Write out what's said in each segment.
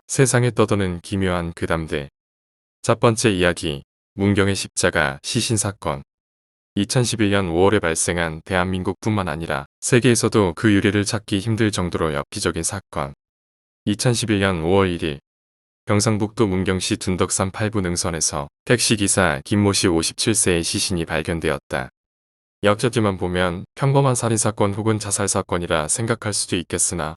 세상에 떠도는 기묘한 괴담들. 첫 번째 이야기, 문경의 십자가 시신 사건. 2011년 5월에 발생한 대한민국뿐만 아니라 세계에서도 그 유래를 찾기 힘들 정도로 엽기적인 사건. 2011년 5월 1일, 경상북도 문경시 둔덕산 8부 능선에서 택시기사 김모씨 57세의 시신이 발견되었다. 역적지만 보면 평범한 살인사건 혹은 자살사건이라 생각할 수도 있겠으나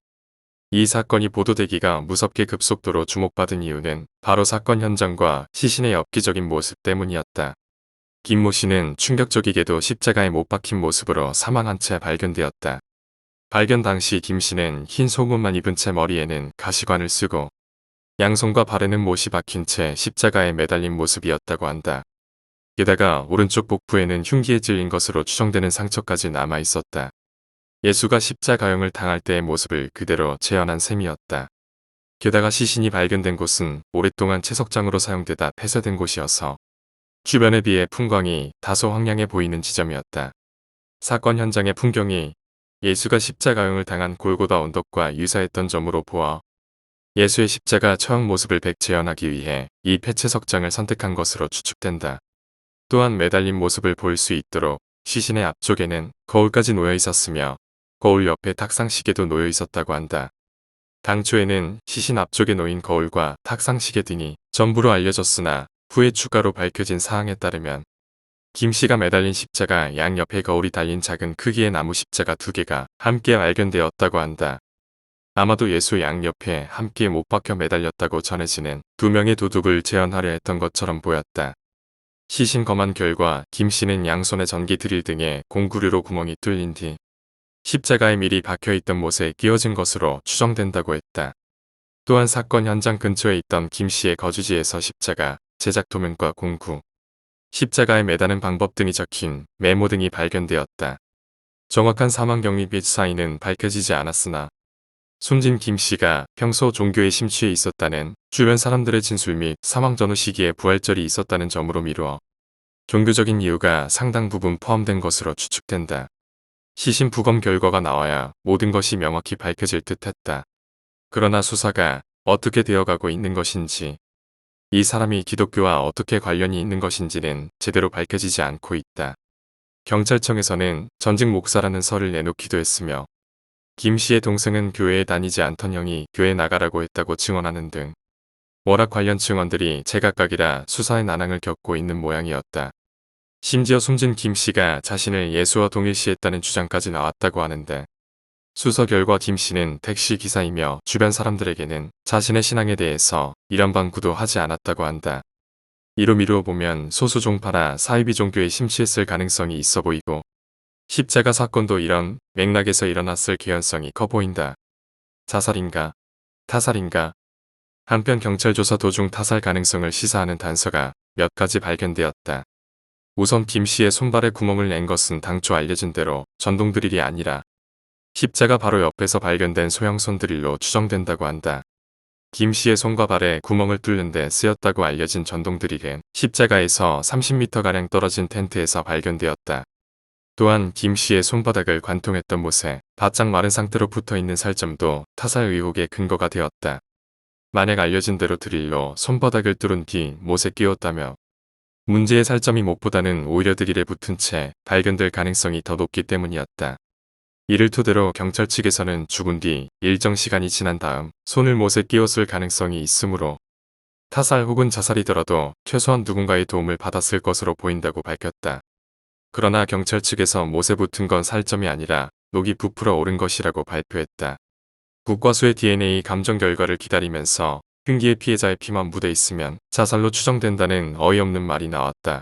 이 사건이 보도되기가 무섭게 급속도로 주목받은 이유는 바로 사건 현장과 시신의 엽기적인 모습 때문이었다. 김모 씨는 충격적이게도 십자가에 못 박힌 모습으로 사망한 채 발견되었다. 발견 당시 김 씨는 흰 속옷만 입은 채 머리에는 가시관을 쓰고 양손과 발에는 못이 박힌 채 십자가에 매달린 모습이었다고 한다. 게다가 오른쪽 복부에는 흉기에 찔린 것으로 추정되는 상처까지 남아 있었다. 예수가 십자가형을 당할 때의 모습을 그대로 재현한 셈이었다. 게다가 시신이 발견된 곳은 오랫동안 채석장으로 사용되다 폐쇄된 곳이어서 주변에 비해 풍광이 다소 황량해 보이는 지점이었다. 사건 현장의 풍경이 예수가 십자가형을 당한 골고다 언덕과 유사했던 점으로 보아 예수의 십자가 처형 모습을 백재현하기 위해 이 폐채석장을 선택한 것으로 추측된다. 또한 매달린 모습을 볼 수 있도록 시신의 앞쪽에는 거울까지 놓여 있었으며 거울 옆에 탁상시계도 놓여 있었다고 한다. 당초에는 시신 앞쪽에 놓인 거울과 탁상시계 등이 전부로 알려졌으나 후에 추가로 밝혀진 사항에 따르면 김 씨가 매달린 십자가 양옆에 거울이 달린 작은 크기의 나무 십자가 2개가 함께 발견되었다고 한다. 아마도 예수 양옆에 함께 못 박혀 매달렸다고 전해지는 2명의 도둑을 재현하려 했던 것처럼 보였다. 시신 검안 결과 김 씨는 양손에 전기 드릴 등의 공구류로 구멍이 뚫린 뒤 십자가에 미리 박혀있던 못에 끼워진 것으로 추정된다고 했다. 또한 사건 현장 근처에 있던 김 씨의 거주지에서 십자가 제작 도면과 공구, 십자가에 매다는 방법 등이 적힌 메모 등이 발견되었다. 정확한 사망 경위 및 사인은 밝혀지지 않았으나 숨진 김 씨가 평소 종교에 심취해 있었다는 주변 사람들의 진술 및 사망 전후 시기에 부활절이 있었다는 점으로 미루어 종교적인 이유가 상당 부분 포함된 것으로 추측된다. 시신 부검 결과가 나와야 모든 것이 명확히 밝혀질 듯했다. 그러나 수사가 어떻게 되어가고 있는 것인지, 이 사람이 기독교와 어떻게 관련이 있는 것인지는 제대로 밝혀지지 않고 있다. 경찰청에서는 전직 목사라는 설을 내놓기도 했으며 김 씨의 동생은 교회에 다니지 않던 형이 교회 나가라고 했다고 증언하는 등 워낙 관련 증언들이 제각각이라 수사의 난항을 겪고 있는 모양이었다. 심지어 숨진 김 씨가 자신을 예수와 동일시했다는 주장까지 나왔다고 하는데 수사 결과 김 씨는 택시 기사이며 주변 사람들에게는 자신의 신앙에 대해서 이런 방구도 하지 않았다고 한다. 이로 미루어 보면 소수 종파나 사이비 종교에 심취했을 가능성이 있어 보이고 십자가 사건도 이런 맥락에서 일어났을 개연성이 커 보인다. 자살인가? 타살인가? 한편 경찰 조사 도중 타살 가능성을 시사하는 단서가 몇 가지 발견되었다. 우선 김 씨의 손발에 구멍을 낸 것은 당초 알려진 대로 전동 드릴이 아니라 십자가 바로 옆에서 발견된 소형 손 드릴로 추정된다고 한다. 김 씨의 손과 발에 구멍을 뚫는 데 쓰였다고 알려진 전동 드릴은 십자가에서 30m가량 떨어진 텐트에서 발견되었다. 또한 김 씨의 손바닥을 관통했던 못에 바짝 마른 상태로 붙어있는 살점도 타살 의혹의 근거가 되었다. 만약 알려진 대로 드릴로 손바닥을 뚫은 뒤 못에 끼웠다며 문제의 살점이 못보다는 오히려 드릴에 붙은 채 발견될 가능성이 더 높기 때문이었다. 이를 토대로 경찰 측에서는 죽은 뒤 일정 시간이 지난 다음 손을 못에 끼웠을 가능성이 있으므로 타살 혹은 자살이더라도 최소한 누군가의 도움을 받았을 것으로 보인다고 밝혔다. 그러나 경찰 측에서 못에 붙은 건 살점이 아니라 녹이 부풀어 오른 것이라고 발표했다. 국과수의 DNA 감정 결과를 기다리면서 흉기의 피해자의 피만 묻어 있으면 자살로 추정된다는 어이없는 말이 나왔다.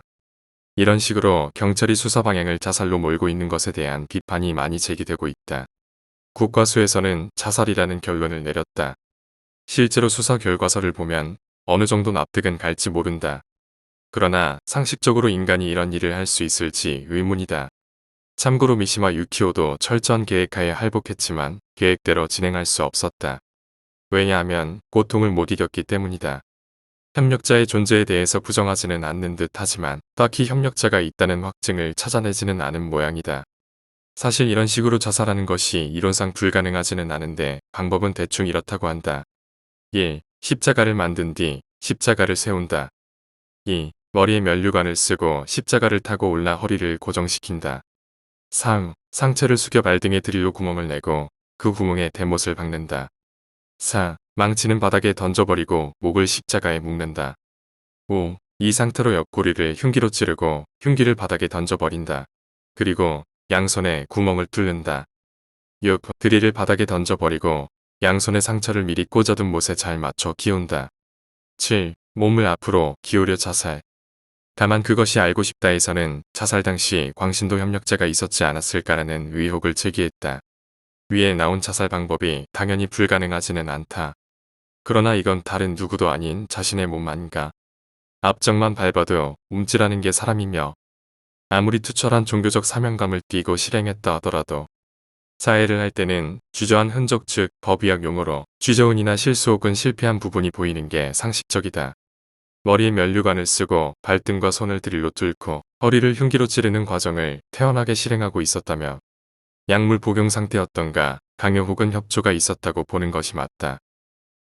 이런 식으로 경찰이 수사 방향을 자살로 몰고 있는 것에 대한 비판이 많이 제기되고 있다. 국과수에서는 자살이라는 결론을 내렸다. 실제로 수사 결과서를 보면 어느 정도 납득은 갈지 모른다. 그러나 상식적으로 인간이 이런 일을 할 수 있을지 의문이다. 참고로 미시마 유키오도 철저한 계획하에 할복했지만 계획대로 진행할 수 없었다. 왜냐하면 고통을 못 이겼기 때문이다. 협력자의 존재에 대해서 부정하지는 않는 듯 하지만 딱히 협력자가 있다는 확증을 찾아내지는 않은 모양이다. 사실 이런 식으로 자살하는 것이 이론상 불가능하지는 않은데 방법은 대충 이렇다고 한다. 1. 십자가를 만든 뒤 십자가를 세운다. 2. 머리에 면류관을 쓰고 십자가를 타고 올라 허리를 고정시킨다. 3. 상체를 숙여 발등에 드릴로 구멍을 내고 그 구멍에 대못을 박는다. 4. 망치는 바닥에 던져버리고 목을 십자가에 묶는다. 5. 이 상태로 옆구리를 흉기로 찌르고 흉기를 바닥에 던져버린다. 그리고 양손에 구멍을 뚫는다. 6. 드릴을 바닥에 던져버리고 양손에 상처를 미리 꽂아둔 못에 잘 맞춰 기운다. 7. 몸을 앞으로 기울여 자살. 다만 그것이 알고 싶다에서는 자살 당시 광신도 협력자가 있었지 않았을까라는 의혹을 제기했다. 위에 나온 자살 방법이 당연히 불가능하지는 않다. 그러나 이건 다른 누구도 아닌 자신의 몸 아닌가. 앞쪽만 밟아도 움찔하는 게 사람이며 아무리 투철한 종교적 사명감을 띠고 실행했다 하더라도 사해를 할 때는 주저한 흔적 즉 법의학 용어로 쥐저운이나 실수 혹은 실패한 부분이 보이는 게 상식적이다. 머리에 면류관을 쓰고 발등과 손을 드릴로 뚫고 허리를 흉기로 찌르는 과정을 태연하게 실행하고 있었다며 약물 복용 상태였던가 강요 혹은 협조가 있었다고 보는 것이 맞다.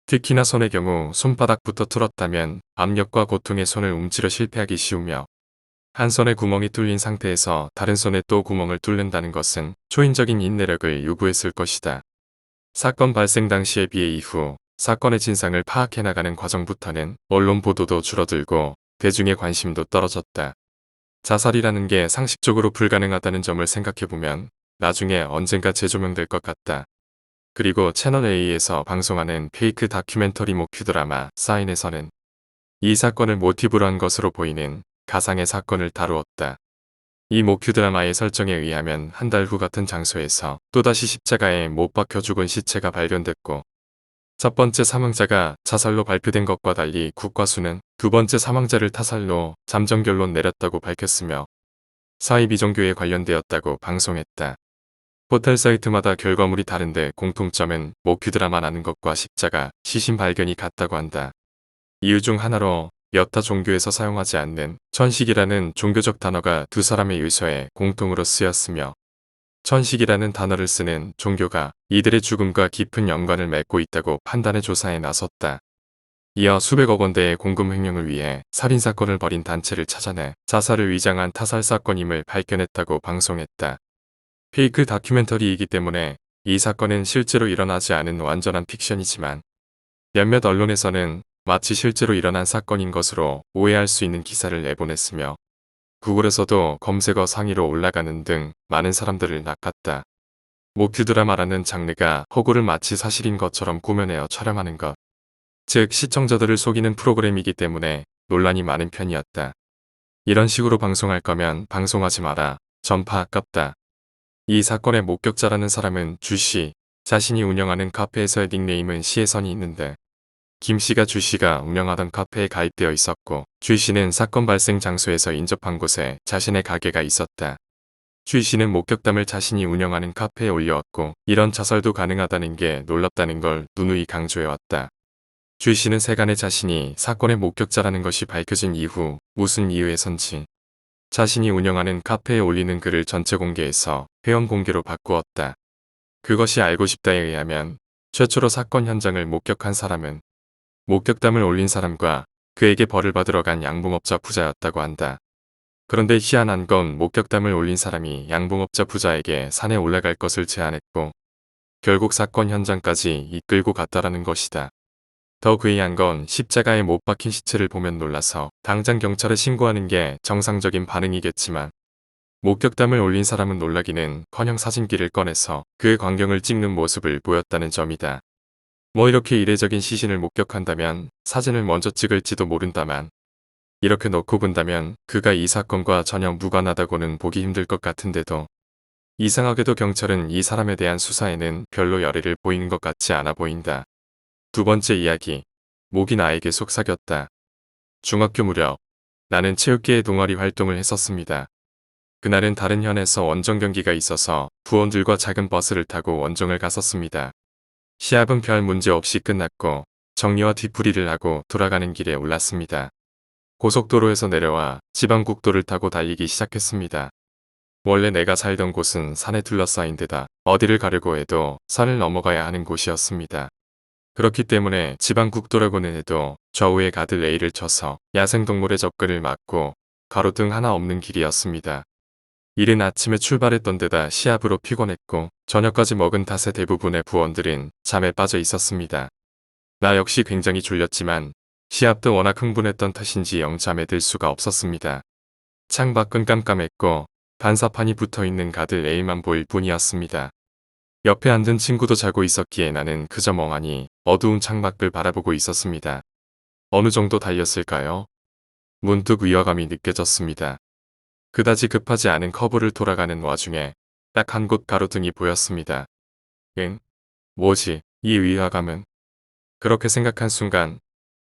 특히나 손의 경우 손바닥부터 뚫었다면 압력과 고통에 손을 움츠려 실패하기 쉬우며 한 손에 구멍이 뚫린 상태에서 다른 손에 또 구멍을 뚫는다는 것은 초인적인 인내력을 요구했을 것이다. 사건 발생 당시에 비해 이후 사건의 진상을 파악해 나가는 과정부터는 언론 보도도 줄어들고 대중의 관심도 떨어졌다. 자살이라는 게 상식적으로 불가능하다는 점을 생각해보면 나중에 언젠가 재조명될 것 같다. 그리고 채널A에서 방송하는 페이크 다큐멘터리 모큐 드라마 사인에서는 이 사건을 모티브로 한 것으로 보이는 가상의 사건을 다루었다. 이 모큐 드라마의 설정에 의하면 한 달 후 같은 장소에서 또다시 십자가에 못 박혀 죽은 시체가 발견됐고 첫 번째 사망자가 자살로 발표된 것과 달리 국과수는 두 번째 사망자를 타살로 잠정 결론 내렸다고 밝혔으며 사이 비종교에 관련되었다고 방송했다. 포털 사이트마다 결과물이 다른데 공통점은 모큐 드라마라는 것과 십자가, 시신 발견이 같다고 한다. 이유 중 하나로 여타 종교에서 사용하지 않는 천식이라는 종교적 단어가 두 사람의 유서에 공통으로 쓰였으며 천식이라는 단어를 쓰는 종교가 이들의 죽음과 깊은 연관을 맺고 있다고 판단해 조사에 나섰다. 이어 수백억 원대의 공금 횡령을 위해 살인사건을 벌인 단체를 찾아내 자살을 위장한 타살사건임을 밝혀냈다고 방송했다. 페이크 다큐멘터리이기 때문에 이 사건은 실제로 일어나지 않은 완전한 픽션이지만 몇몇 언론에서는 마치 실제로 일어난 사건인 것으로 오해할 수 있는 기사를 내보냈으며 구글에서도 검색어 상위로 올라가는 등 많은 사람들을 낚았다. 모큐 드라마라는 장르가 허구를 마치 사실인 것처럼 꾸며내어 촬영하는 것. 즉 시청자들을 속이는 프로그램이기 때문에 논란이 많은 편이었다. 이런 식으로 방송할 거면 방송하지 마라. 전파 아깝다. 이 사건의 목격자라는 사람은 주씨, 자신이 운영하는 카페에서의 닉네임은 시혜선이 있는데 김씨가 주씨가 운영하던 카페에 가입되어 있었고 주씨는 사건 발생 장소에서 인접한 곳에 자신의 가게가 있었다. 주씨는 목격담을 자신이 운영하는 카페에 올려왔고 이런 자살도 가능하다는 게 놀랍다는 걸 누누이 강조해왔다. 주씨는 세간에 자신이 사건의 목격자라는 것이 밝혀진 이후 무슨 이유에선지 자신이 운영하는 카페에 올리는 글을 전체 공개해서 회원 공개로 바꾸었다. 그것이 알고 싶다에 의하면 최초로 사건 현장을 목격한 사람은 목격담을 올린 사람과 그에게 벌을 받으러 간 양봉업자 부자였다고 한다. 그런데 희한한 건 목격담을 올린 사람이 양봉업자 부자에게 산에 올라갈 것을 제안했고 결국 사건 현장까지 이끌고 갔다라는 것이다. 더 괴이한 건 십자가에 못 박힌 시체를 보면 놀라서 당장 경찰에 신고하는 게 정상적인 반응이겠지만 목격담을 올린 사람은 놀라기는커녕 사진기를 꺼내서 그의 광경을 찍는 모습을 보였다는 점이다. 뭐 이렇게 이례적인 시신을 목격한다면 사진을 먼저 찍을지도 모른다만 이렇게 놓고 본다면 그가 이 사건과 전혀 무관하다고는 보기 힘들 것 같은데도 이상하게도 경찰은 이 사람에 대한 수사에는 별로 열의를 보이는 것 같지 않아 보인다. 두 번째 이야기. 목이 나에게 속삭였다. 중학교 무렵 나는 체육계의 동아리 활동을 했었습니다. 그날은 다른 현에서 원정 경기가 있어서 부원들과 작은 버스를 타고 원정을 갔었습니다. 시합은 별 문제 없이 끝났고 정리와 뒤풀이를 하고 돌아가는 길에 올랐습니다. 고속도로에서 내려와 지방국도를 타고 달리기 시작했습니다. 원래 내가 살던 곳은 산에 둘러싸인 데다 어디를 가려고 해도 산을 넘어가야 하는 곳이었습니다. 그렇기 때문에 지방국도라고는 해도 좌우에 가드레일을 쳐서 야생동물의 접근을 막고 가로등 하나 없는 길이었습니다. 이른 아침에 출발했던 데다 시합으로 피곤했고 저녁까지 먹은 탓에 대부분의 부원들은 잠에 빠져 있었습니다. 나 역시 굉장히 졸렸지만 시합도 워낙 흥분했던 탓인지 영 잠에 들 수가 없었습니다. 창밖은 깜깜했고 반사판이 붙어있는 가드레일만 보일 뿐이었습니다. 옆에 앉은 친구도 자고 있었기에 나는 그저 멍하니 어두운 창밖을 바라보고 있었습니다. 어느 정도 달렸을까요? 문득 위화감이 느껴졌습니다. 그다지 급하지 않은 커브를 돌아가는 와중에 딱 한 곳 가로등이 보였습니다. 응? 뭐지, 이 위화감은? 그렇게 생각한 순간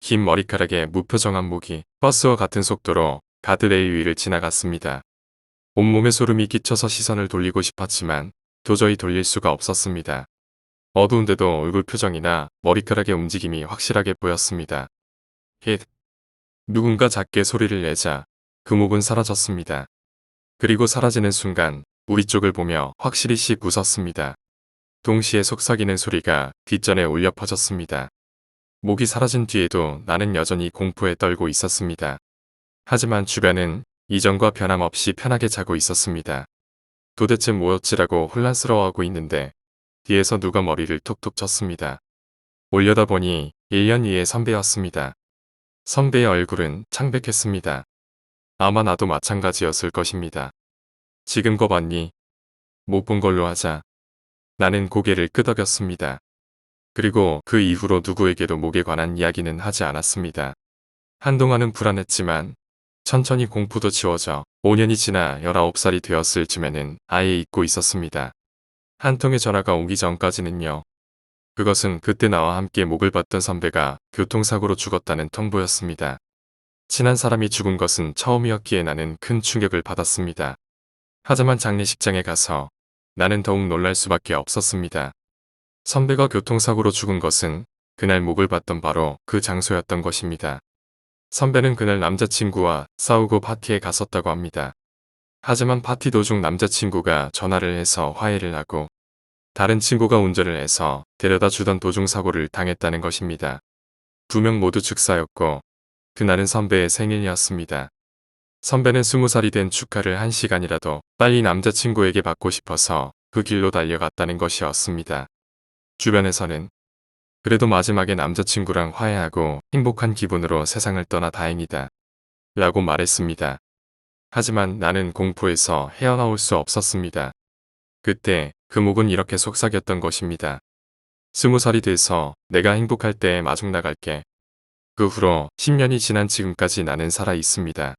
긴 머리카락에 무표정한 목이 버스와 같은 속도로 가드레일 위를 지나갔습니다. 온몸에 소름이 끼쳐서 시선을 돌리고 싶었지만 도저히 돌릴 수가 없었습니다. 어두운데도 얼굴 표정이나 머리카락의 움직임이 확실하게 보였습니다. 힛. 누군가 작게 소리를 내자 그 목은 사라졌습니다. 그리고 사라지는 순간 우리 쪽을 보며 확실히 씩 웃었습니다. 동시에 속삭이는 소리가 뒷전에 울려 퍼졌습니다. 목이 사라진 뒤에도 나는 여전히 공포에 떨고 있었습니다. 하지만 주변은 이전과 변함없이 편하게 자고 있었습니다. 도대체 뭐였지라고 혼란스러워하고 있는데 뒤에서 누가 머리를 톡톡 쳤습니다. 올려다보니 1년 위의 선배였습니다. 선배의 얼굴은 창백했습니다. 아마 나도 마찬가지였을 것입니다. 지금 거 봤니? 못 본 걸로 하자. 나는 고개를 끄덕였습니다. 그리고 그 이후로 누구에게도 목에 관한 이야기는 하지 않았습니다. 한동안은 불안했지만 천천히 공포도 지워져 5년이 지나 19살이 되었을 즈음에는 아예 잊고 있었습니다. 한 통의 전화가 오기 전까지는요. 그것은 그때 나와 함께 목을 봤던 선배가 교통사고로 죽었다는 통보였습니다. 친한 사람이 죽은 것은 처음이었기에 나는 큰 충격을 받았습니다. 하지만 장례식장에 가서 나는 더욱 놀랄 수밖에 없었습니다. 선배가 교통사고로 죽은 것은 그날 목을 봤던 바로 그 장소였던 것입니다. 선배는 그날 남자친구와 싸우고 파티에 갔었다고 합니다. 하지만 파티 도중 남자친구가 전화를 해서 화해를 하고 다른 친구가 운전을 해서 데려다 주던 도중 사고를 당했다는 것입니다. 두 명 모두 즉사였고 그날은 선배의 생일이었습니다. 선배는 20살이 된 축하를 1시간이라도 빨리 남자친구에게 받고 싶어서 그 길로 달려갔다는 것이었습니다. 주변에서는 그래도 마지막에 남자친구랑 화해하고 행복한 기분으로 세상을 떠나 다행이다 라고 말했습니다. 하지만 나는 공포에서 헤어나올 수 없었습니다. 그때 그 목은 이렇게 속삭였던 것입니다. 20살이 돼서 내가 행복할 때 마중 나갈게. 그 후로 10년이 지난 지금까지 나는 살아 있습니다.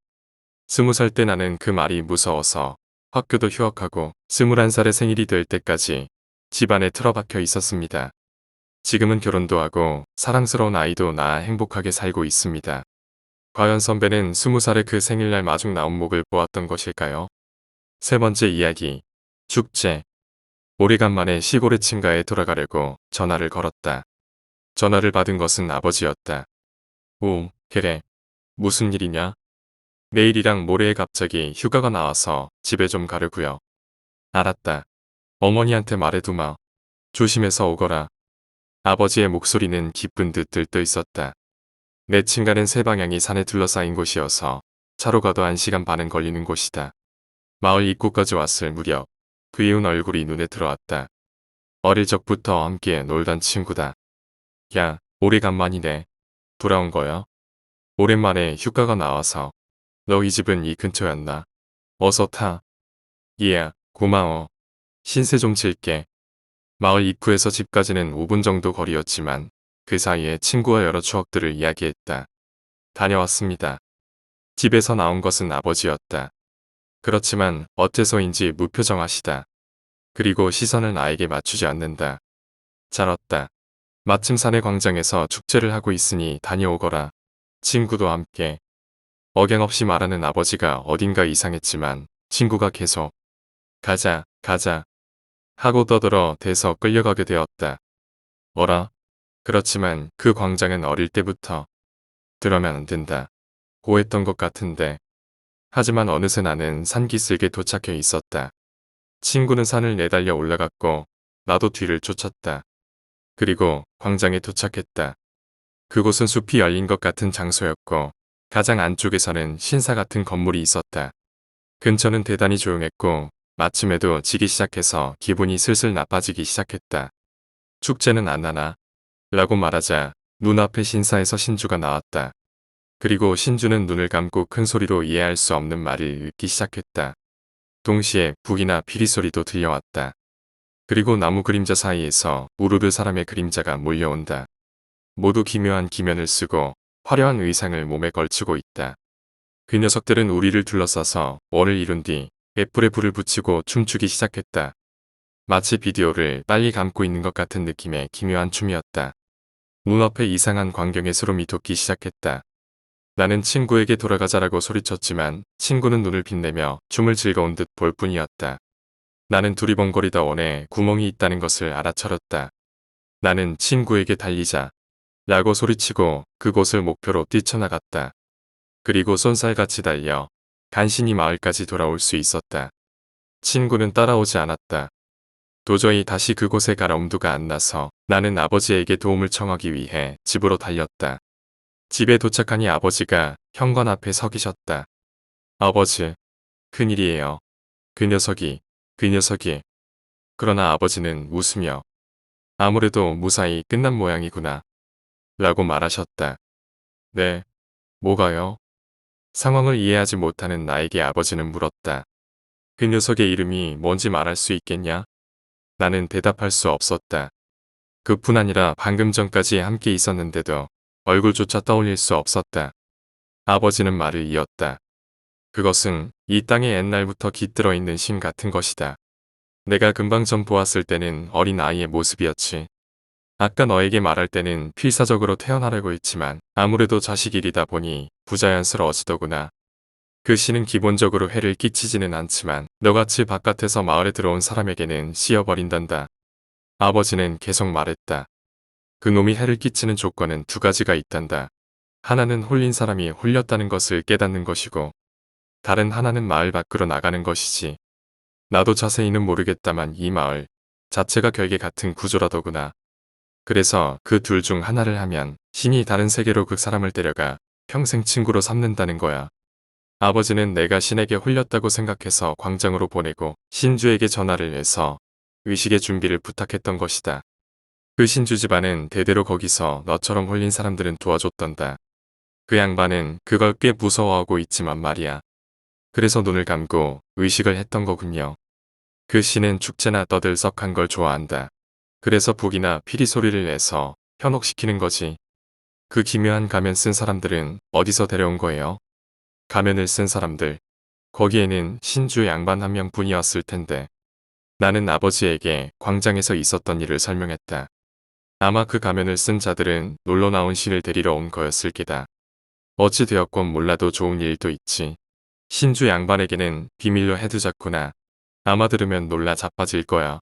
20살 때 나는 그 말이 무서워서 학교도 휴학하고 21살의 생일이 될 때까지 집안에 틀어박혀 있었습니다. 지금은 결혼도 하고 사랑스러운 아이도 낳아 행복하게 살고 있습니다. 과연 선배는 20살의 그 생일날 마중 나온 목을 보았던 것일까요? 세 번째 이야기. 축제. 오래간만에 시골의 친가에 돌아가려고 전화를 걸었다. 전화를 받은 것은 아버지였다. 오, 그래. 무슨 일이냐? 내일이랑 모레에 갑자기 휴가가 나와서 집에 좀 가려고요. 알았다. 어머니한테 말해두마. 조심해서 오거라. 아버지의 목소리는 기쁜 듯 들떠 있었다. 내 친가는 세 방향이 산에 둘러싸인 곳이어서 차로 가도 1시간 반은 걸리는 곳이다. 마을 입구까지 왔을 무렵 그이운 얼굴이 눈에 들어왔다. 어릴 적부터 함께 놀던 친구다. 야, 오래간만이네. 돌아온 거야? 오랜만에 휴가가 나와서. 너희 집은 이 근처였나? 어서 타. 얘야, 고마워. 신세 좀 질게. 마을 입구에서 집까지는 5분 정도 거리였지만 그 사이에 친구와 여러 추억들을 이야기했다. 다녀왔습니다. 집에서 나온 것은 아버지였다. 그렇지만 어째서인지 무표정하시다. 그리고 시선을 나에게 맞추지 않는다. 잘 왔다. 마침 사내 광장에서 축제를 하고 있으니 다녀오거라. 친구도 함께. 억양없이 말하는 아버지가 어딘가 이상했지만 친구가 계속 가자, 가자 하고 떠들어 대서 끌려가게 되었다. 어라? 그렇지만 그 광장은 어릴 때부터 들어면 안 된다 고 했던 것 같은데. 하지만 어느새 나는 산기슭에 도착해 있었다. 친구는 산을 내달려 올라갔고 나도 뒤를 쫓았다. 그리고 광장에 도착했다. 그곳은 숲이 열린 것 같은 장소였고 가장 안쪽에서는 신사 같은 건물이 있었다. 근처는 대단히 조용했고 마침에도 지기 시작해서 기분이 슬슬 나빠지기 시작했다. 축제는 안 하나? 라고 말하자 눈앞에 신사에서 신주가 나왔다. 그리고 신주는 눈을 감고 큰 소리로 이해할 수 없는 말을 읽기 시작했다. 동시에 북이나 피리 소리도 들려왔다. 그리고 나무 그림자 사이에서 우르르 사람의 그림자가 몰려온다. 모두 기묘한 기면을 쓰고 화려한 의상을 몸에 걸치고 있다. 그 녀석들은 우리를 둘러싸서 원을 이룬 뒤 애플에 불을 붙이고 춤추기 시작했다. 마치 비디오를 빨리 감고 있는 것 같은 느낌의 기묘한 춤이었다. 눈앞에 이상한 광경에 소름이 돋기 시작했다. 나는 친구에게 돌아가자라고 소리쳤지만 친구는 눈을 빛내며 춤을 즐거운 듯 볼 뿐이었다. 나는 두리번거리다 원에 구멍이 있다는 것을 알아차렸다. 나는 친구에게 달리자 라고 소리치고 그곳을 목표로 뛰쳐나갔다. 그리고 쏜살같이 달려 간신히 마을까지 돌아올 수 있었다. 친구는 따라오지 않았다. 도저히 다시 그곳에 갈 엄두가 안 나서 나는 아버지에게 도움을 청하기 위해 집으로 달렸다. 집에 도착하니 아버지가 현관 앞에 서 계셨다. 아버지, 큰일이에요. 그 녀석이. 그러나 아버지는 웃으며 아무래도 무사히 끝난 모양이구나. 라고 말하셨다. 네, 뭐가요? 상황을 이해하지 못하는 나에게 아버지는 물었다. 그 녀석의 이름이 뭔지 말할 수 있겠냐? 나는 대답할 수 없었다. 그뿐 아니라 방금 전까지 함께 있었는데도 얼굴조차 떠올릴 수 없었다. 아버지는 말을 이었다. 그것은 이 땅에 옛날부터 깃들어 있는 신 같은 것이다. 내가 금방 전 보았을 때는 어린 아이의 모습이었지. 아까 너에게 말할 때는 필사적으로 태어나려고 했지만 아무래도 자식 일이다 보니 부자연스러워지더구나. 그 신은 기본적으로 해를 끼치지는 않지만 너같이 바깥에서 마을에 들어온 사람에게는 씌어버린단다. 아버지는 계속 말했다. 그놈이 해를 끼치는 조건은 두 가지가 있단다. 하나는 홀린 사람이 홀렸다는 것을 깨닫는 것이고 다른 하나는 마을 밖으로 나가는 것이지. 나도 자세히는 모르겠다만 이 마을 자체가 결계 같은 구조라더구나. 그래서 그 둘 중 하나를 하면 신이 다른 세계로 그 사람을 데려가 평생 친구로 삼는다는 거야. 아버지는 내가 신에게 홀렸다고 생각해서 광장으로 보내고 신주에게 전화를 해서 의식의 준비를 부탁했던 것이다. 그 신주 집안은 대대로 거기서 너처럼 홀린 사람들은 도와줬던다. 그 양반은 그걸 꽤 무서워하고 있지만 말이야. 그래서 눈을 감고 의식을 했던 거군요. 그 신은 축제나 떠들썩한 걸 좋아한다. 그래서 북이나 피리 소리를 내서 현혹시키는 거지. 그 기묘한 가면 쓴 사람들은 어디서 데려온 거예요? 가면을 쓴 사람들. 거기에는 신주 양반 한 명뿐이었을 텐데. 나는 아버지에게 광장에서 있었던 일을 설명했다. 아마 그 가면을 쓴 자들은 놀러 나온 신을 데리러 온 거였을 게다. 어찌 되었건 몰라도 좋은 일도 있지. 신주 양반에게는 비밀로 해두자꾸나. 아마 들으면 놀라 자빠질 거야.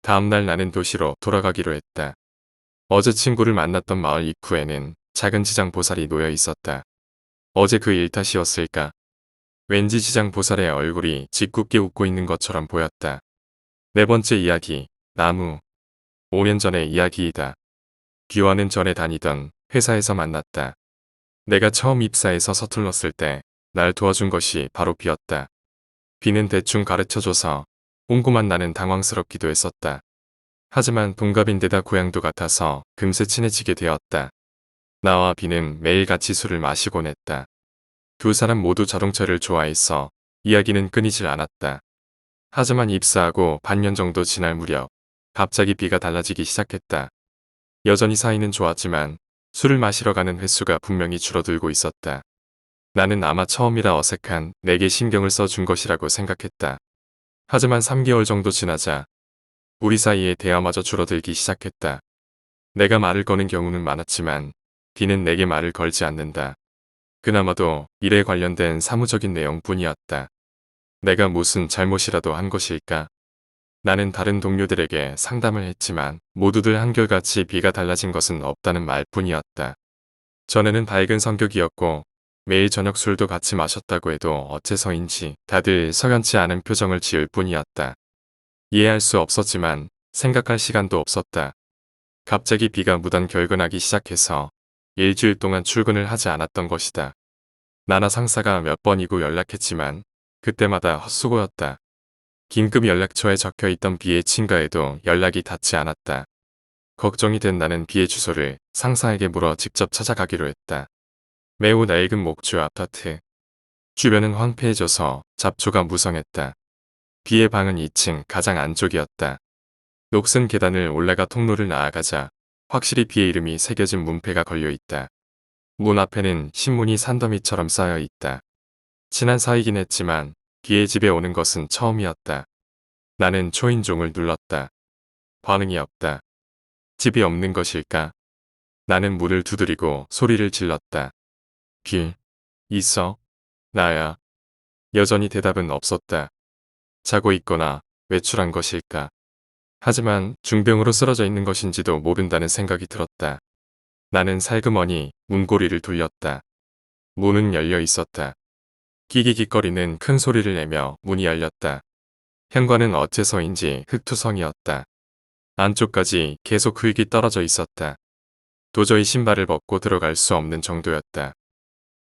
다음날 나는 도시로 돌아가기로 했다. 어제 친구를 만났던 마을 입구에는 작은 지장 보살이 놓여 있었다. 어제 그 일 탓이었을까? 왠지 지장 보살의 얼굴이 짓궂게 웃고 있는 것처럼 보였다. 네 번째 이야기, 나무. 5년 전의 이야기이다. 귀화는 전에 다니던 회사에서 만났다. 내가 처음 입사해서 서툴렀을 때 날 도와준 것이 바로 비였다. 비는 대충 가르쳐줘서 꼼꼼한 나는 당황스럽기도 했었다. 하지만 동갑인데다 고향도 같아서 금세 친해지게 되었다. 나와 비는 매일같이 술을 마시곤 했다. 두 사람 모두 자동차를 좋아해서 이야기는 끊이질 않았다. 하지만 입사하고 반년 정도 지날 무렵 갑자기 비가 달라지기 시작했다. 여전히 사이는 좋았지만 술을 마시러 가는 횟수가 분명히 줄어들고 있었다. 나는 아마 처음이라 어색한 내게 신경을 써준 것이라고 생각했다. 하지만 3개월 정도 지나자 우리 사이의 대화마저 줄어들기 시작했다. 내가 말을 거는 경우는 많았지만 비는 내게 말을 걸지 않는다. 그나마도 일에 관련된 사무적인 내용뿐이었다. 내가 무슨 잘못이라도 한 것일까? 나는 다른 동료들에게 상담을 했지만 모두들 한결같이 비가 달라진 것은 없다는 말뿐이었다. 전에는 밝은 성격이었고 매일 저녁 술도 같이 마셨다고 해도 어째서인지 다들 석연치 않은 표정을 지을 뿐이었다. 이해할 수 없었지만 생각할 시간도 없었다. 갑자기 비가 무단결근하기 시작해서 일주일 동안 출근을 하지 않았던 것이다. 나나 상사가 몇 번이고 연락했지만 그때마다 헛수고였다. 긴급 연락처에 적혀있던 B의 친가에도 연락이 닿지 않았다. 걱정이 된 나는 B의 주소를 상사에게 물어 직접 찾아가기로 했다. 매우 낡은 목조 아파트. 주변은 황폐해져서 잡초가 무성했다. B의 방은 2층 가장 안쪽이었다. 녹슨 계단을 올라가 통로를 나아가자 확실히 B의 이름이 새겨진 문패가 걸려있다. 문 앞에는 신문이 산더미처럼 쌓여 있다. 친한 사이긴 했지만 B의 집에 오는 것은 처음이었다. 나는 초인종을 눌렀다. 반응이 없다. 집이 없는 것일까? 나는 문을 두드리고 소리를 질렀다. 빌, 있어? 나야. 여전히 대답은 없었다. 자고 있거나 외출한 것일까? 하지만 중병으로 쓰러져 있는 것인지도 모른다는 생각이 들었다. 나는 살그머니 문고리를 돌렸다. 문은 열려 있었다. 끼기깃거리는 큰 소리를 내며 문이 열렸다. 현관은 어째서인지 흙투성이었다. 안쪽까지 계속 흙이 떨어져 있었다. 도저히 신발을 벗고 들어갈 수 없는 정도였다.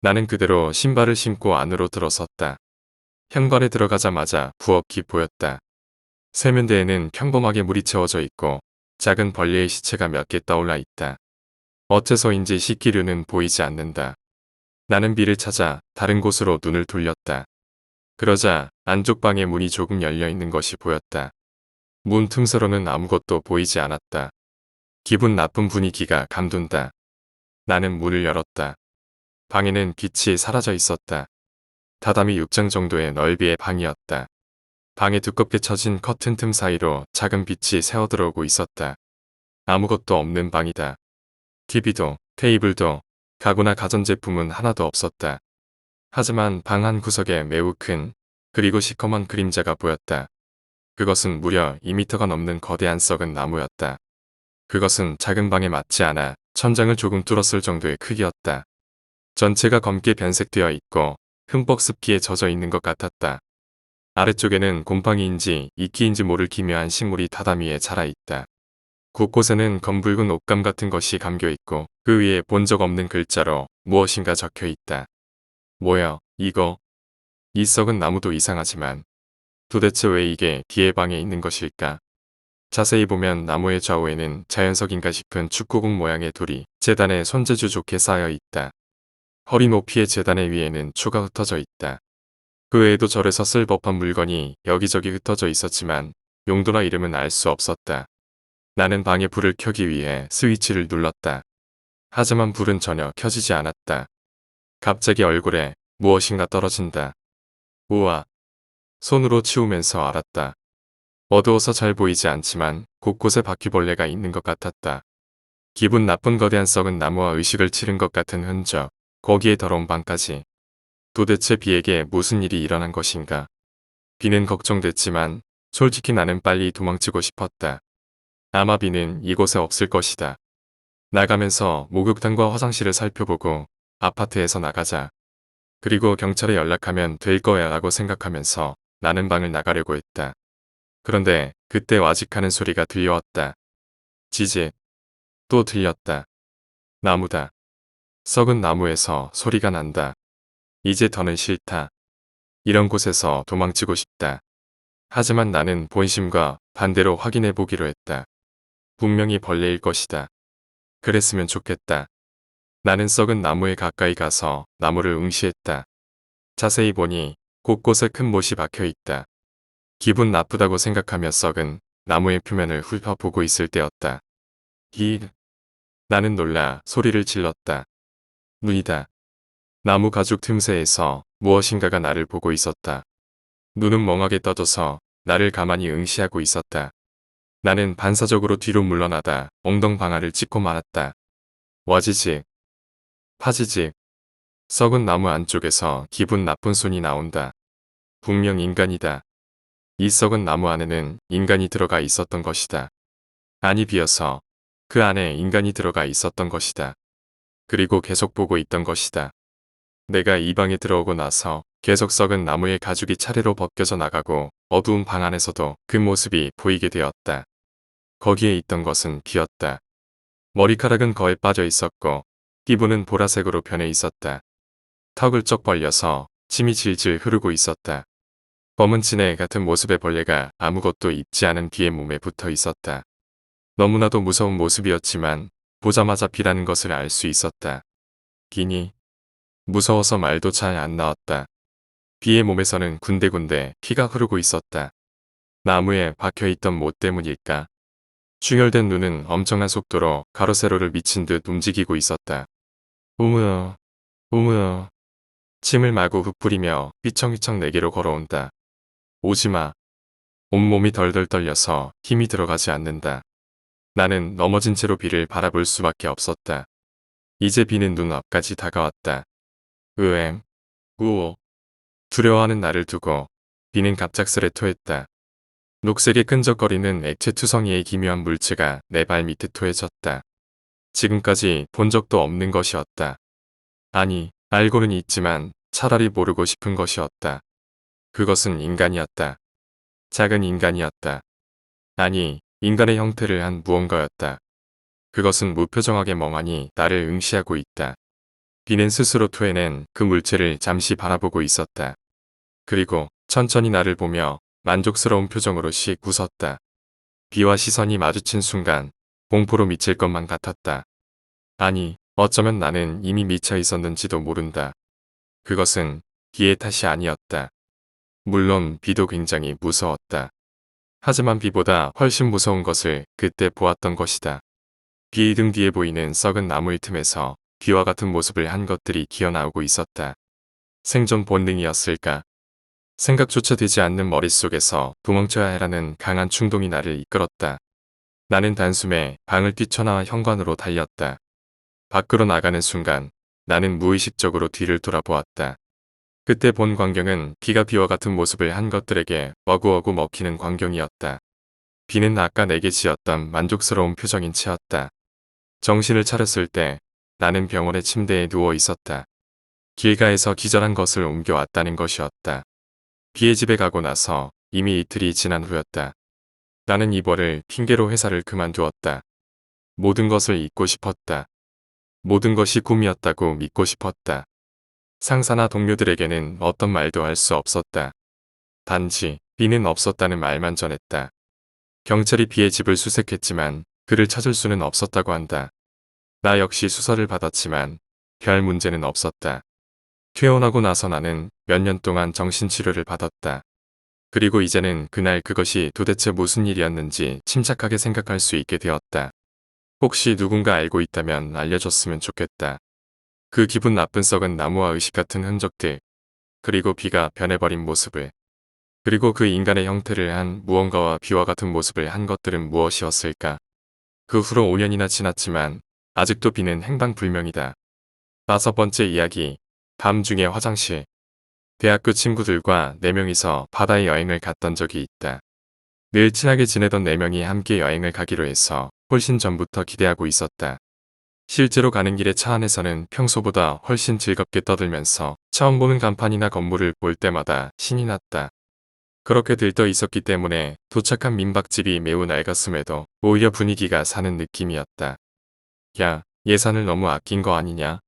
나는 그대로 신발을 신고 안으로 들어섰다. 현관에 들어가자마자 부엌이 보였다. 세면대에는 평범하게 물이 채워져 있고 작은 벌레의 시체가 몇 개 떠올라 있다. 어째서인지 식기류는 보이지 않는다. 나는 B를 찾아 다른 곳으로 눈을 돌렸다. 그러자 안쪽 방의 문이 조금 열려 있는 것이 보였다. 문 틈새로는 아무것도 보이지 않았다. 기분 나쁜 분위기가 감돈다. 나는 문을 열었다. 방에는 빛이 사라져 있었다. 다다미 6장 정도의 넓이의 방이었다. 방에 두껍게 쳐진 커튼 틈 사이로 작은 빛이 새어들어오고 있었다. 아무것도 없는 방이다. TV도, 테이블도, 가구나 가전제품은 하나도 없었다. 하지만 방 한 구석에 매우 큰, 그리고 시커먼 그림자가 보였다. 그것은 무려 2미터가 넘는 거대한 썩은 나무였다. 그것은 작은 방에 맞지 않아 천장을 조금 뚫었을 정도의 크기였다. 전체가 검게 변색되어 있고 흠뻑 습기에 젖어 있는 것 같았다. 아래쪽에는 곰팡이인지 이끼인지 모를 기묘한 식물이 다다미에 자라있다. 곳곳에는 검붉은 옷감 같은 것이 감겨있고 그 위에 본 적 없는 글자로 무엇인가 적혀있다. 뭐야, 이거? 이 썩은 나무도 이상하지만 도대체 왜 이게 B의 방에 있는 것일까? 자세히 보면 나무의 좌우에는 자연석인가 싶은 축구공 모양의 돌이 재단에 손재주 좋게 쌓여 있다. 허리 높이의 재단의 위에는 초가 흩어져 있다. 그 외에도 절에서 쓸 법한 물건이 여기저기 흩어져 있었지만 용도나 이름은 알 수 없었다. 나는 방에 불을 켜기 위해 스위치를 눌렀다. 하지만 불은 전혀 켜지지 않았다. 갑자기 얼굴에 무엇인가 떨어진다. 우와. 손으로 치우면서 알았다. 어두워서 잘 보이지 않지만 곳곳에 바퀴벌레가 있는 것 같았다. 기분 나쁜 거대한 썩은 나무와 의식을 치른 것 같은 흔적, 거기에 더러운 방까지. 도대체 B에게 무슨 일이 일어난 것인가? B는 걱정됐지만 솔직히 나는 빨리 도망치고 싶었다. 아마 B는 이곳에 없을 것이다. 나가면서 목욕탕과 화장실을 살펴보고 아파트에서 나가자. 그리고 경찰에 연락하면 될 거야 라고 생각하면서 나는 방을 나가려고 했다. 그런데 그때 와직하는 소리가 들려왔다. 지지. 또 들렸다. 나무다. 썩은 나무에서 소리가 난다. 이제 더는 싫다. 이런 곳에서 도망치고 싶다. 하지만 나는 본심과 반대로 확인해 보기로 했다. 분명히 벌레일 것이다. 그랬으면 좋겠다. 나는 썩은 나무에 가까이 가서 나무를 응시했다. 자세히 보니 곳곳에 큰 못이 박혀 있다. 기분 나쁘다고 생각하며 썩은 나무의 표면을 훑어보고 있을 때였다. 나는 놀라 소리를 질렀다. 눈이다. 나무 가죽 틈새에서 무엇인가가 나를 보고 있었다. 눈은 멍하게 떠져서 나를 가만히 응시하고 있었다. 나는 반사적으로 뒤로 물러나다 엉덩방아를 찍고 말았다. 와지직. 파지직. 썩은 나무 안쪽에서 기분 나쁜 손이 나온다. 분명 인간이다. 이 썩은 나무 안에는 인간이 들어가 있었던 것이다. 안이 비어서 그 안에 인간이 들어가 있었던 것이다. 그리고 계속 보고 있던 것이다. 내가 이 방에 들어오고 나서 계속 썩은 나무의 가죽이 차례로 벗겨져 나가고 어두운 방 안에서도 그 모습이 보이게 되었다. 거기에 있던 것은 비었다. 머리카락은 거의 빠져 있었고 피부는 보라색으로 변해 있었다. 턱을 쩍 벌려서 침이 질질 흐르고 있었다. 검은 진해 같은 모습의 벌레가 아무것도 입지 않은 비의 몸에 붙어 있었다. 너무나도 무서운 모습이었지만 보자마자 비라는 것을 알 수 있었다. 비니. 무서워서 말도 잘 안 나왔다. 비의 몸에서는 군데군데 피가 흐르고 있었다. 나무에 박혀있던 못 때문일까? 충혈된 눈은 엄청난 속도로 가로세로를 미친 듯 움직이고 있었다. 우무어, 우무어. 침을 마구 흩뿌리며 휘청휘청 내게로 걸어온다. 오지마. 온몸이 덜덜 떨려서 힘이 들어가지 않는다. 나는 넘어진 채로 비를 바라볼 수밖에 없었다. 이제 비는 눈 앞까지 다가왔다. 으엠, 우오. 두려워하는 나를 두고 비는 갑작스레 토했다. 녹색의 끈적거리는 액체 투성이의 기묘한 물체가 내 발 밑에 토해졌다. 지금까지 본 적도 없는 것이었다. 아니, 알고는 있지만 차라리 모르고 싶은 것이었다. 그것은 인간이었다. 작은 인간이었다. 아니, 인간의 형태를 한 무언가였다. 그것은 무표정하게 멍하니 나를 응시하고 있다. 비는 스스로 토해낸 그 물체를 잠시 바라보고 있었다. 그리고 천천히 나를 보며 만족스러운 표정으로 씩 웃었다. 비와 시선이 마주친 순간 공포로 미칠 것만 같았다. 아니, 어쩌면 나는 이미 미쳐 있었는지도 모른다. 그것은 비의 탓이 아니었다. 물론 비도 굉장히 무서웠다. 하지만 비보다 훨씬 무서운 것을 그때 보았던 것이다. 비 등 뒤에 보이는 썩은 나무의 틈에서 비와 같은 모습을 한 것들이 기어나오고 있었다. 생존 본능이었을까? 생각조차 되지 않는 머릿속에서 도망쳐야 해라는 강한 충동이 나를 이끌었다. 나는 단숨에 방을 뛰쳐나와 현관으로 달렸다. 밖으로 나가는 순간 나는 무의식적으로 뒤를 돌아보았다. 그때 본 광경은 비가 비와 같은 모습을 한 것들에게 어구어구 먹히는 광경이었다. 비는 아까 내게 지었던 만족스러운 표정인 채였다. 정신을 차렸을 때 나는 병원의 침대에 누워 있었다. 길가에서 기절한 것을 옮겨왔다는 것이었다. 비의 집에 가고 나서 이미 이틀이 지난 후였다. 나는 이벌을 핑계로 회사를 그만두었다. 모든 것을 잊고 싶었다. 모든 것이 꿈이었다고 믿고 싶었다. 상사나 동료들에게는 어떤 말도 할 수 없었다. 단지 비는 없었다는 말만 전했다. 경찰이 비의 집을 수색했지만 그를 찾을 수는 없었다고 한다. 나 역시 수사를 받았지만 별 문제는 없었다. 퇴원하고 나서 나는 몇 년 동안 정신치료를 받았다. 그리고 이제는 그날 그것이 도대체 무슨 일이었는지 침착하게 생각할 수 있게 되었다. 혹시 누군가 알고 있다면 알려줬으면 좋겠다. 그 기분 나쁜 썩은 나무와 의식 같은 흔적들, 그리고 비가 변해버린 모습을, 그리고 그 인간의 형태를 한 무언가와 비와 같은 모습을 한 것들은 무엇이었을까? 그 후로 5년이나 지났지만 아직도 비는 행방불명이다. 5번째 이야기. 밤중에 화장실. 대학교 친구들과 4명이서 바다에 여행을 갔던 적이 있다. 늘 친하게 지내던 4명이 함께 여행을 가기로 해서 훨씬 전부터 기대하고 있었다. 실제로 가는 길에 차 안에서는 평소보다 훨씬 즐겁게 떠들면서 처음 보는 간판이나 건물을 볼 때마다 신이 났다. 그렇게 들떠 있었기 때문에 도착한 민박집이 매우 낡았음에도 오히려 분위기가 사는 느낌이었다. 야, 예산을 너무 아낀 거 아니냐?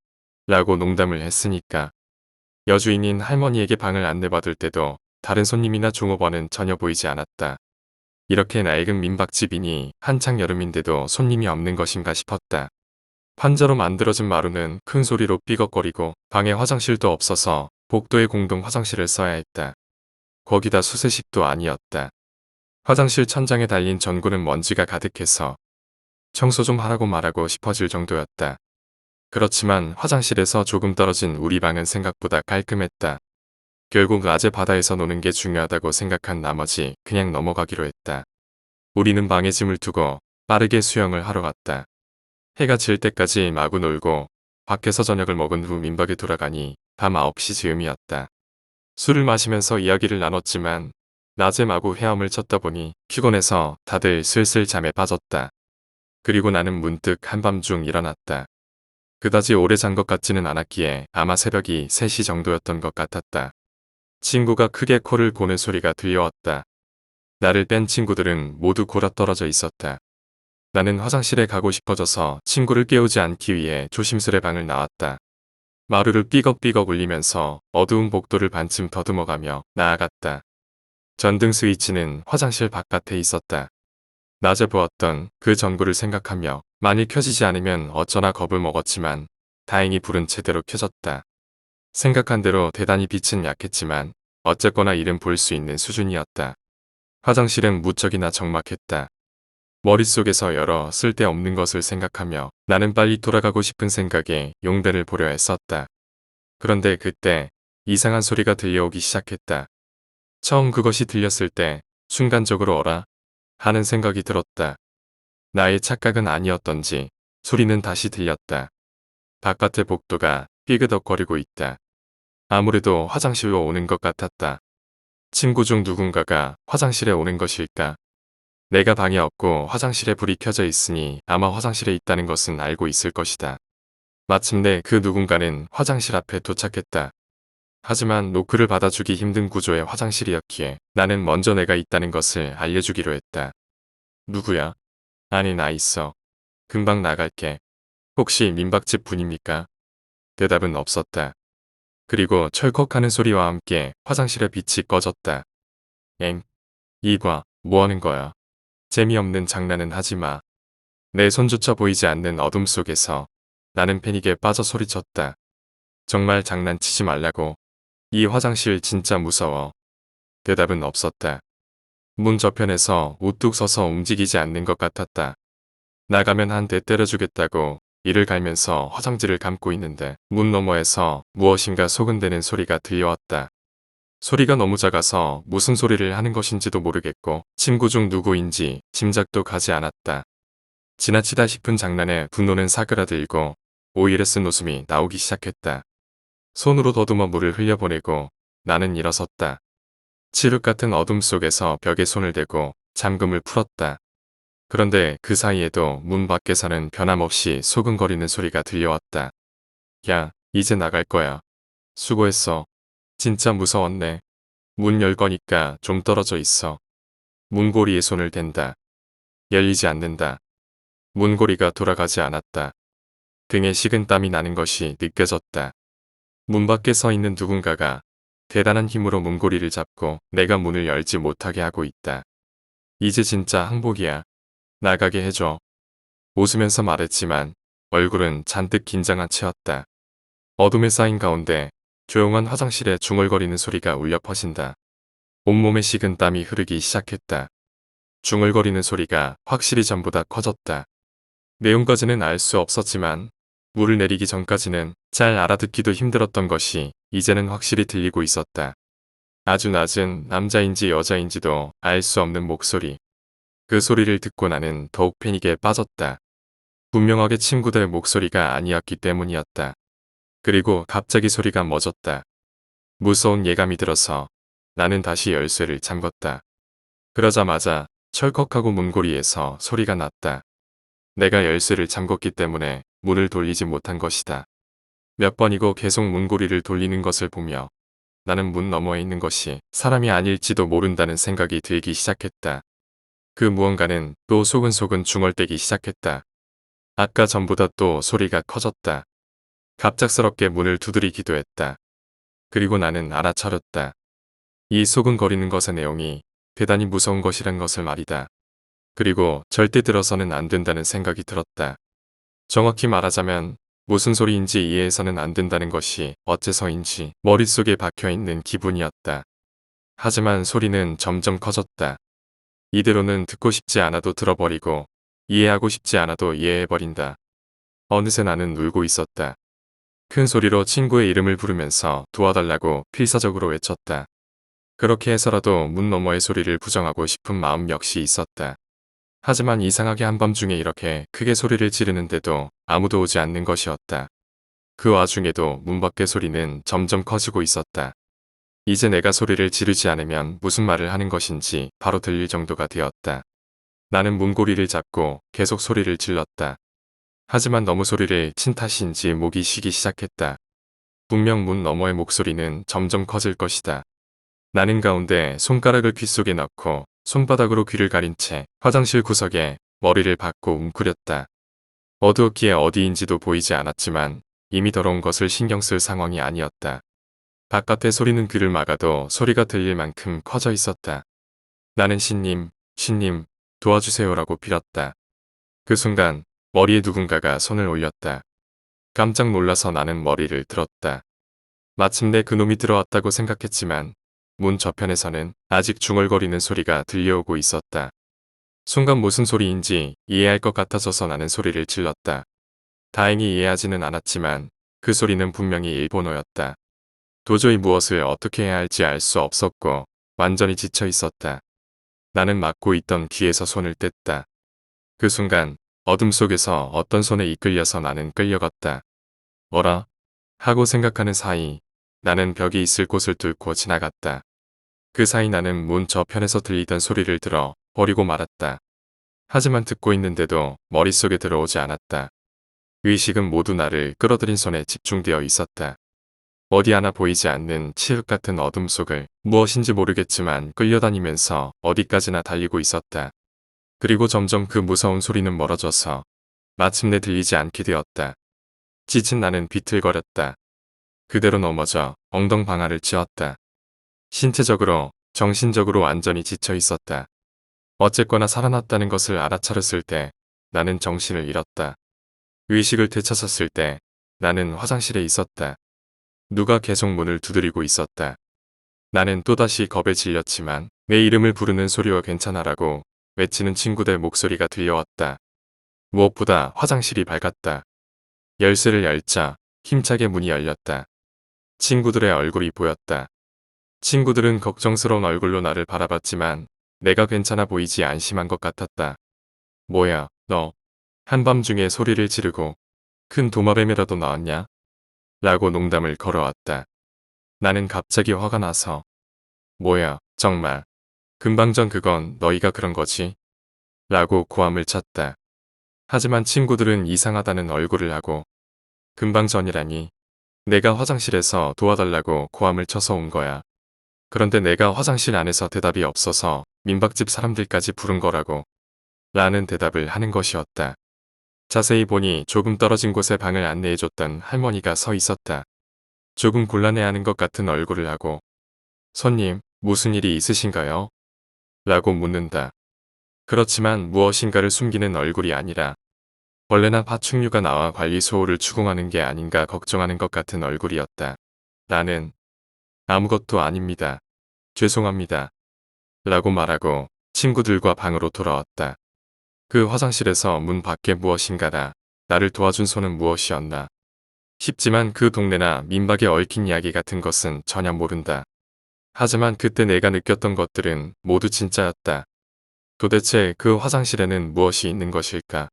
라고 농담을 했으니까. 여주인인 할머니에게 방을 안내받을 때도 다른 손님이나 종업원은 전혀 보이지 않았다. 이렇게 낡은 민박집이니 한창 여름인데도 손님이 없는 것인가 싶었다. 판자로 만들어진 마루는 큰 소리로 삐걱거리고 방에 화장실도 없어서 복도에 공동 화장실을 써야 했다. 거기다 수세식도 아니었다. 화장실 천장에 달린 전구는 먼지가 가득해서 청소 좀 하라고 말하고 싶어질 정도였다. 그렇지만 화장실에서 조금 떨어진 우리 방은 생각보다 깔끔했다. 결국 낮에 바다에서 노는 게 중요하다고 생각한 나머지 그냥 넘어가기로 했다. 우리는 방에 짐을 두고 빠르게 수영을 하러 갔다. 해가 질 때까지 마구 놀고 밖에서 저녁을 먹은 후 민박에 돌아가니 밤 9시 즈음이었다. 술을 마시면서 이야기를 나눴지만 낮에 마구 헤엄을 쳤다 보니 피곤해서 다들 슬슬 잠에 빠졌다. 그리고 나는 문득 한밤중 일어났다. 그다지 오래 잔 것 같지는 않았기에 아마 새벽이 3시 정도였던 것 같았다. 친구가 크게 코를 고는 소리가 들려왔다. 나를 뺀 친구들은 모두 골아떨어져 있었다. 나는 화장실에 가고 싶어져서 친구를 깨우지 않기 위해 조심스레 방을 나왔다. 마루를 삐걱삐걱 울리면서 어두운 복도를 반쯤 더듬어가며 나아갔다. 전등 스위치는 화장실 바깥에 있었다. 낮에 보았던 그 전구를 생각하며 만일 켜지지 않으면 어쩌나 겁을 먹었지만 다행히 불은 제대로 켜졌다. 생각한 대로 대단히 빛은 약했지만 어쨌거나 일은 볼 수 있는 수준이었다. 화장실은 무척이나 적막했다. 머릿속에서 여러 쓸데없는 것을 생각하며 나는 빨리 돌아가고 싶은 생각에 용변을 보려 했었다. 그런데 그때 이상한 소리가 들려오기 시작했다. 처음 그것이 들렸을 때 순간적으로 어라 하는 생각이 들었다. 나의 착각은 아니었던지 소리는 다시 들렸다. 바깥의 복도가 삐그덕거리고 있다. 아무래도 화장실로 오는 것 같았다. 친구 중 누군가가 화장실에 오는 것일까? 내가 방에 없고 화장실에 불이 켜져 있으니 아마 화장실에 있다는 것은 알고 있을 것이다. 마침내 그 누군가는 화장실 앞에 도착했다. 하지만 노크를 받아주기 힘든 구조의 화장실이었기에 나는 먼저 내가 있다는 것을 알려주기로 했다. 누구야? 아니 나 있어. 금방 나갈게. 혹시 민박집 분입니까? 대답은 없었다. 그리고 철컥하는 소리와 함께 화장실의 빛이 꺼졌다. 엥? 이과, 뭐하는 거야? 재미없는 장난은 하지 마. 내 손조차 보이지 않는 어둠 속에서 나는 패닉에 빠져 소리쳤다. 정말 장난치지 말라고. 이 화장실 진짜 무서워. 대답은 없었다. 문 저편에서 우뚝 서서 움직이지 않는 것 같았다. 나가면 한 대 때려주겠다고 이를 갈면서 화장지를 감고 있는데 문 너머에서 무엇인가 소근대는 소리가 들려왔다. 소리가 너무 작아서 무슨 소리를 하는 것인지도 모르겠고 친구 중 누구인지 짐작도 가지 않았다. 지나치다 싶은 장난에 분노는 사그라들고 오히려 쓴 웃음이 나오기 시작했다. 손으로 더듬어 물을 흘려보내고 나는 일어섰다. 칠흑 같은 어둠 속에서 벽에 손을 대고 잠금을 풀었다. 그런데 그 사이에도 문 밖에서는 변함없이 소근거리는 소리가 들려왔다. 야, 이제 나갈 거야. 수고했어. 진짜 무서웠네. 문 열 거니까 좀 떨어져 있어. 문고리에 손을 댄다. 열리지 않는다. 문고리가 돌아가지 않았다. 등에 식은땀이 나는 것이 느껴졌다. 문 밖에 서 있는 누군가가 대단한 힘으로 문고리를 잡고 내가 문을 열지 못하게 하고 있다. 이제 진짜 항복이야. 나가게 해줘. 웃으면서 말했지만 얼굴은 잔뜩 긴장한 채였다. 어둠에 쌓인 가운데 조용한 화장실에 중얼거리는 소리가 울려 퍼진다. 온몸에 식은 땀이 흐르기 시작했다. 중얼거리는 소리가 확실히 전보다 커졌다. 내용까지는 알 수 없었지만 물을 내리기 전까지는 잘 알아듣기도 힘들었던 것이 이제는 확실히 들리고 있었다. 아주 낮은 남자인지 여자인지도 알 수 없는 목소리. 그 소리를 듣고 나는 더욱 패닉에 빠졌다. 분명하게 친구들의 목소리가 아니었기 때문이었다. 그리고 갑자기 소리가 멎었다. 무서운 예감이 들어서 나는 다시 열쇠를 잠궜다. 그러자마자 철컥하고 문고리에서 소리가 났다. 내가 열쇠를 잠궜기 때문에 문을 돌리지 못한 것이다. 몇 번이고 계속 문고리를 돌리는 것을 보며 나는 문 너머에 있는 것이 사람이 아닐지도 모른다는 생각이 들기 시작했다. 그 무언가는 또 소근소근 중얼대기 시작했다. 아까 전보다 또 소리가 커졌다. 갑작스럽게 문을 두드리기도 했다. 그리고 나는 알아차렸다. 이 소근거리는 것의 내용이 대단히 무서운 것이란 것을 말이다. 그리고 절대 들어서는 안 된다는 생각이 들었다. 정확히 말하자면 무슨 소리인지 이해해서는 안 된다는 것이 어째서인지 머릿속에 박혀있는 기분이었다. 하지만 소리는 점점 커졌다. 이대로는 듣고 싶지 않아도 들어버리고 이해하고 싶지 않아도 이해해버린다. 어느새 나는 울고 있었다. 큰 소리로 친구의 이름을 부르면서 도와달라고 필사적으로 외쳤다. 그렇게 해서라도 문 너머의 소리를 부정하고 싶은 마음 역시 있었다. 하지만 이상하게 한밤중에 이렇게 크게 소리를 지르는데도 아무도 오지 않는 것이었다. 그 와중에도 문 밖의 소리는 점점 커지고 있었다. 이제 내가 소리를 지르지 않으면 무슨 말을 하는 것인지 바로 들릴 정도가 되었다. 나는 문고리를 잡고 계속 소리를 질렀다. 하지만 너무 소리를 친 탓인지 목이 쉬기 시작했다. 분명 문 너머의 목소리는 점점 커질 것이다. 나는 가운데 손가락을 귀 속에 넣고 손바닥으로 귀를 가린 채 화장실 구석에 머리를 박고 웅크렸다. 어두웠기에 어디인지도 보이지 않았지만 이미 더러운 것을 신경 쓸 상황이 아니었다. 바깥의 소리는 귀를 막아도 소리가 들릴 만큼 커져 있었다. 나는 신님, 신님, 도와주세요라고 빌었다. 그 순간 머리에 누군가가 손을 올렸다. 깜짝 놀라서 나는 머리를 들었다. 마침내 그놈이 들어왔다고 생각했지만 문 저편에서는 아직 중얼거리는 소리가 들려오고 있었다. 순간 무슨 소리인지 이해할 것 같아져서 나는 소리를 질렀다. 다행히 이해하지는 않았지만 그 소리는 분명히 일본어였다. 도저히 무엇을 어떻게 해야 할지 알 수 없었고 완전히 지쳐 있었다. 나는 막고 있던 귀에서 손을 뗐다. 그 순간 어둠 속에서 어떤 손에 이끌려서 나는 끌려갔다. 어라? 하고 생각하는 사이 나는 벽이 있을 곳을 뚫고 지나갔다. 그 사이 나는 문 저편에서 들리던 소리를 들어 버리고 말았다. 하지만 듣고 있는데도 머릿속에 들어오지 않았다. 의식은 모두 나를 끌어들인 손에 집중되어 있었다. 어디 하나 보이지 않는 칠흑 같은 어둠 속을 무엇인지 모르겠지만 끌려다니면서 어디까지나 달리고 있었다. 그리고 점점 그 무서운 소리는 멀어져서 마침내 들리지 않게 되었다. 지친 나는 비틀거렸다. 그대로 넘어져 엉덩방아를 찧었다. 신체적으로, 정신적으로 완전히 지쳐 있었다. 어쨌거나 살아났다는 것을 알아차렸을 때 나는 정신을 잃었다. 의식을 되찾았을 때 나는 화장실에 있었다. 누가 계속 문을 두드리고 있었다. 나는 또다시 겁에 질렸지만 내 이름을 부르는 소리와 괜찮아라고 외치는 친구들 목소리가 들려왔다. 무엇보다 화장실이 밝았다. 열쇠를 열자 힘차게 문이 열렸다. 친구들의 얼굴이 보였다. 친구들은 걱정스러운 얼굴로 나를 바라봤지만 내가 괜찮아 보이지 안심한 것 같았다. 뭐야, 너. 한밤중에 소리를 지르고 큰 도마뱀이라도 나왔냐? 라고 농담을 걸어왔다. 나는 갑자기 화가 나서 뭐야, 정말. 금방 전 그건 너희가 그런 거지? 라고 고함을 쳤다. 하지만 친구들은 이상하다는 얼굴을 하고 금방 전이라니 내가 화장실에서 도와달라고 고함을 쳐서 온 거야. 그런데 내가 화장실 안에서 대답이 없어서 민박집 사람들까지 부른 거라고 라는 대답을 하는 것이었다. 자세히 보니 조금 떨어진 곳에 방을 안내해줬던 할머니가 서 있었다. 조금 곤란해하는 것 같은 얼굴을 하고 손님, 무슨 일이 있으신가요? 라고 묻는다. 그렇지만 무엇인가를 숨기는 얼굴이 아니라 벌레나 파충류가 나와 관리 소홀을 추궁하는 게 아닌가 걱정하는 것 같은 얼굴이었다. 나는 아무것도 아닙니다. 죄송합니다. 라고 말하고 친구들과 방으로 돌아왔다. 그 화장실에서 문 밖에 무엇인가라 나를 도와준 손은 무엇이었나 싶지만 그 동네나 민박에 얽힌 이야기 같은 것은 전혀 모른다. 하지만 그때 내가 느꼈던 것들은 모두 진짜였다. 도대체 그 화장실에는 무엇이 있는 것일까?